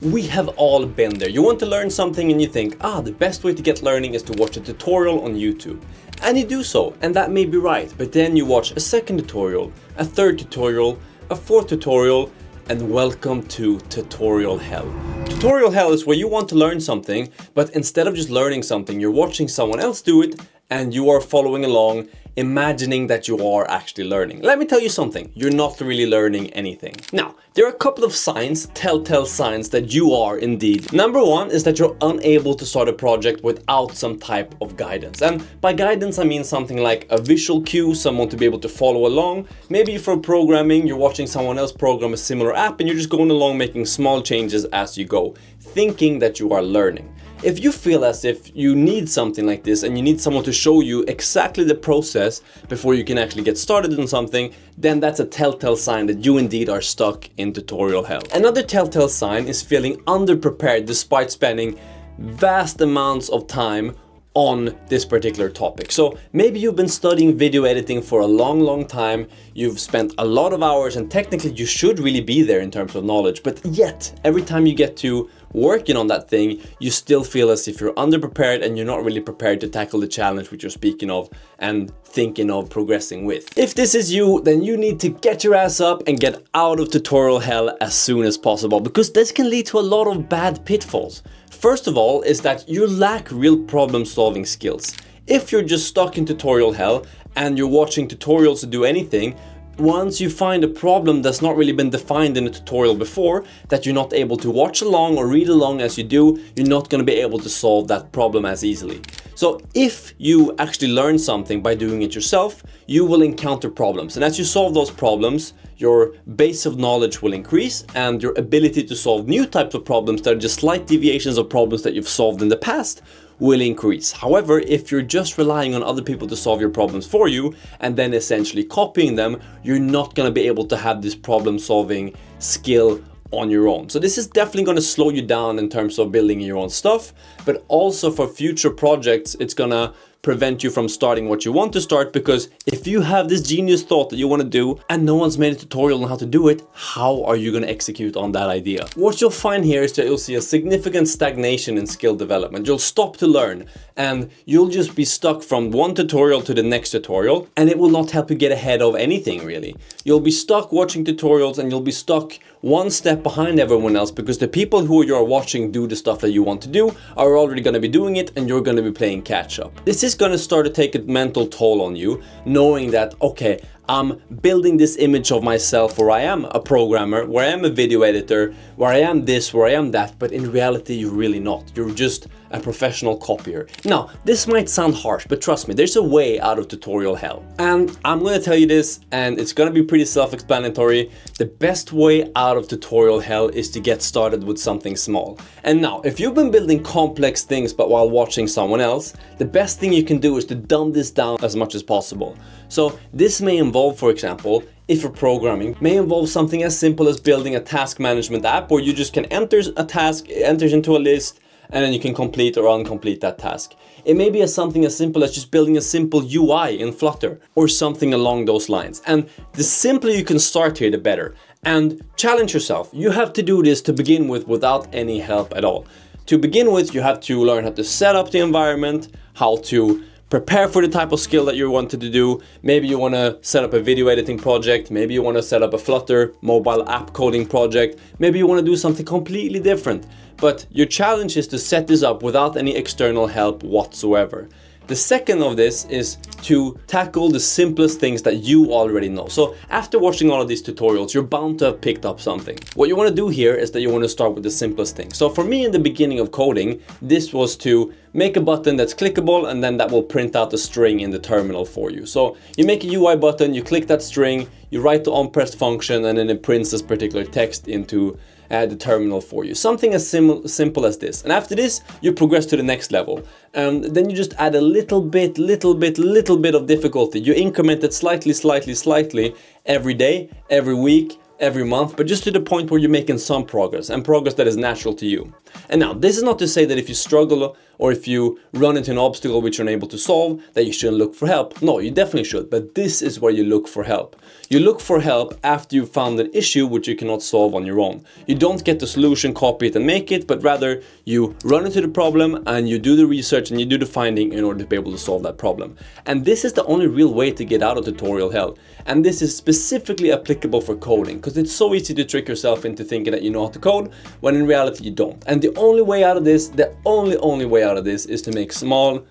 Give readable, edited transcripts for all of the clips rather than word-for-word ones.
We have all been there. You want to learn something and you think, the best way to get learning is to watch a tutorial on YouTube. And you do so, and that may be right, but then you watch a second tutorial, a third tutorial, a fourth tutorial, and welcome to tutorial hell. Tutorial hell is where you want to learn something, but instead of just learning something, you're watching someone else do it, and you are following along, imagining that you are actually learning. Let me tell you something, you're not really learning anything. Now, there are a couple of signs, telltale signs that you are indeed. Number one is that you're unable to start a project without some type of guidance. And by guidance, I mean something like a visual cue, someone to be able to follow along. Maybe for programming, you're watching someone else program a similar app and you're just going along making small changes as you go, thinking that you are learning. If you feel as if you need something like this and you need someone to show you exactly the process before you can actually get started on something, then that's a telltale sign that you indeed are stuck in tutorial hell. Another telltale sign is feeling underprepared despite spending vast amounts of time on this particular topic. So maybe you've been studying video editing for a long time, you've spent a lot of hours and technically you should really be there in terms of knowledge, but yet every time you get to working on that thing, you still feel as if you're underprepared and you're not really prepared to tackle the challenge which you're speaking of and thinking of progressing with. If this is you, then you need to get your ass up and get out of tutorial hell as soon as possible, because this can lead to a lot of bad pitfalls. First of all is that you lack real problem solving skills. If you're just stuck in tutorial hell and you're watching tutorials to do anything, once you find a problem that's not really been defined in a tutorial before, that you're not able to watch along or read along as you do, you're not going to be able to solve that problem as easily. So if you actually learn something by doing it yourself, you will encounter problems. And as you solve those problems, your base of knowledge will increase and your ability to solve new types of problems that are just slight deviations of problems that you've solved in the past will increase. However, if you're just relying on other people to solve your problems for you and then essentially copying them, you're not going to be able to have this problem solving skill on your own. So this is definitely going to slow you down in terms of building your own stuff, but also for future projects, it's going to prevent you from starting what you want to start, because if you have this genius thought that you want to do and no one's made a tutorial on how to do it, how are you going to execute on that idea? What you'll find here is that you'll see a significant stagnation in skill development. You'll stop to learn and you'll just be stuck from one tutorial to the next tutorial, and it will not help you get ahead of anything really. You'll be stuck watching tutorials and you'll be stuck one step behind everyone else, because the people who you're watching do the stuff that you want to do are already going to be doing it and you're going to be playing catch up. This is going to start to take a mental toll on you, knowing that, okay, I'm building this image of myself where I am a programmer, where I am a video editor, where I am this, where I am that, but in reality you're really not. You're just a professional copier. Now, this might sound harsh, but trust me, there's a way out of tutorial hell. And I'm going to tell you this, and it's going to be pretty self-explanatory. The best way out of tutorial hell is to get started with something small. And now, if you've been building complex things but while watching someone else, the best thing you can do is to dumb this down as much as possible. So this may involve, for example, if you're programming, may involve something as simple as building a task management app where you just can enter a task, enters into a list, and then you can complete or uncomplete that task. It may be something as simple as just building a simple UI in Flutter or something along those lines. And the simpler you can start here, the better. And challenge yourself. You have to do this to begin with without any help at all. To begin with, you have to learn how to set up the environment, how to prepare for the type of skill that you wanted to do. Maybe you want to set up a video editing project. Maybe you want to set up a Flutter mobile app coding project. Maybe you want to do something completely different. But your challenge is to set this up without any external help whatsoever. The second of this is to tackle the simplest things that you already know. So after watching all of these tutorials, you're bound to have picked up something. What you want to do here is that you want to start with the simplest thing. So for me in the beginning of coding, this was to make a button that's clickable and then that will print out a string in the terminal for you. So you make a UI button, you click that string, you write the onPressed function, and then it prints this particular text into the terminal for you. Something as simple as this. And after this, you progress to the next level. And then you just add a little bit of difficulty. You increment it slightly every day, every week, every month, but just to the point where you're making some progress, and progress that is natural to you. And now, this is not to say that if you struggle or if you run into an obstacle which you're unable to solve, that you shouldn't look for help. No, you definitely should, but this is where you look for help. You look for help after you've found an issue which you cannot solve on your own. You don't get the solution, copy it and make it, but rather you run into the problem and you do the research and you do the finding in order to be able to solve that problem. And this is the only real way to get out of tutorial hell. And this is specifically applicable for coding, because it's so easy to trick yourself into thinking that you know how to code when in reality you don't. And the only way out of this, the only way out of this is to make small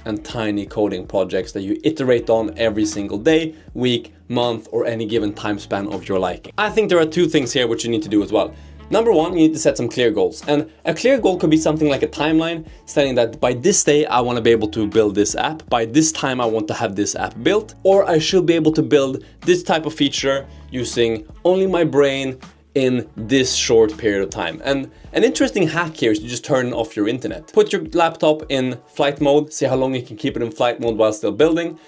and tiny coding projects that you iterate on every single day, week, month, or any given time span of your liking. I think there are two things here which you need to do as well. Number one, you need to set some clear goals. And a clear goal could be something like a timeline, stating that by this day I want to be able to build this app, by this time I want to have this app built, or I should be able to build this type of feature using only my brain in this short period of time. And an interesting hack here is to just turn off your internet. Put your laptop in flight mode, see how long you can keep it in flight mode while still building,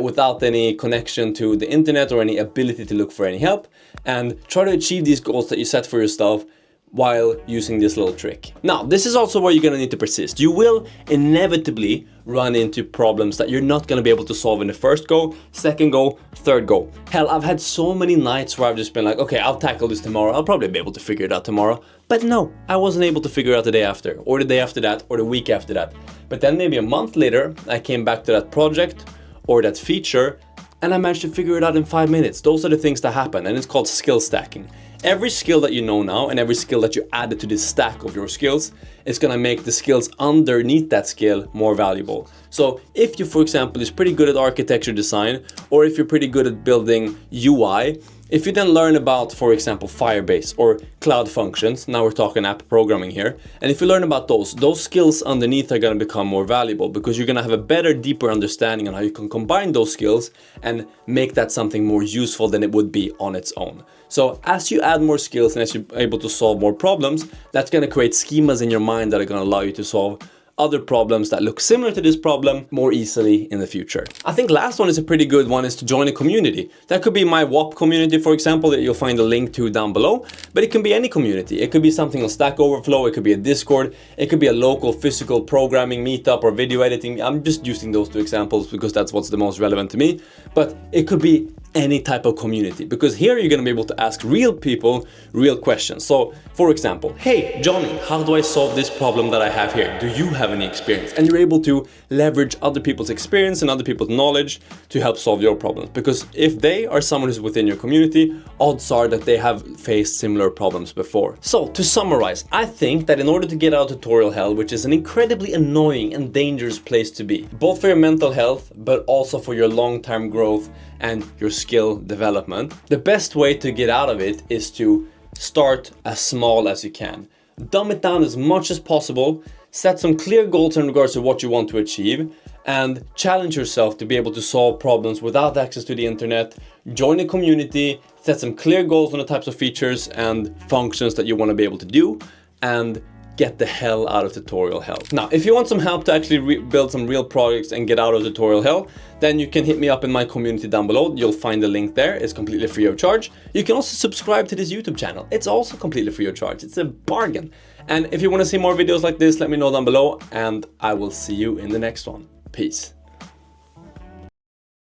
without any connection to the internet or any ability to look for any help, and try to achieve these goals that you set for yourself while using this little trick. Now, this is also where you're gonna need to persist. You will inevitably run into problems that you're not gonna be able to solve in the first go, second go, third go. Hell, I've had so many nights where I've just been like, okay, I'll tackle this tomorrow. I'll probably be able to figure it out tomorrow. But no, I wasn't able to figure it out the day after, or the day after that, or the week after that. But then maybe a month later, I came back to that project or that feature, and I managed to figure it out in 5 minutes. Those are the things that happen, and it's called skill stacking. Every skill that you know now and every skill that you added to this stack of your skills is gonna make the skills underneath that skill more valuable. So if you, for example, is pretty good at architecture design, or if you're pretty good at building UI, if you then learn about, for example, Firebase or Cloud Functions, now we're talking app programming here, and if you learn about those skills underneath are gonna become more valuable, because you're gonna have a better, deeper understanding on how you can combine those skills and make that something more useful than it would be on its own. So as you add more skills and as you're able to solve more problems, that's gonna create schemas in your mind that are gonna allow you to solve other problems that look similar to this problem more easily in the future. I think last one is a pretty good one, is to join a community. That could be my WAP community, for example, that you'll find a link to down below, but it can be any community. It could be something on Stack Overflow, it could be a Discord, it could be a local physical programming meetup or video editing. I'm just using those two examples because that's what's the most relevant to me, but it could be any type of community, because here you're going to be able to ask real people real questions. So for example, hey Johnny, how do I solve this problem that I have here? Do you have any experience? And you're able to leverage other people's experience and other people's knowledge to help solve your problems, because if they are someone who's within your community, odds are that they have faced similar problems before. So to summarize, I think that in order to get out of tutorial hell, which is an incredibly annoying and dangerous place to be, both for your mental health but also for your long-term growth and your skill development, the best way to get out of it is to start as small as you can. Dumb it down as much as possible, set some clear goals in regards to what you want to achieve, and challenge yourself to be able to solve problems without access to the internet. Join a community, set some clear goals on the types of features and functions that you want to be able to do, and get the hell out of tutorial hell. Now, if you want some help to actually build some real projects and get out of tutorial hell, then you can hit me up in my community down below. You'll find the link there. It's completely free of charge. You can also subscribe to this YouTube channel. It's also completely free of charge. It's a bargain. And if you want to see more videos like this, let me know down below, and I will see you in the next one. Peace.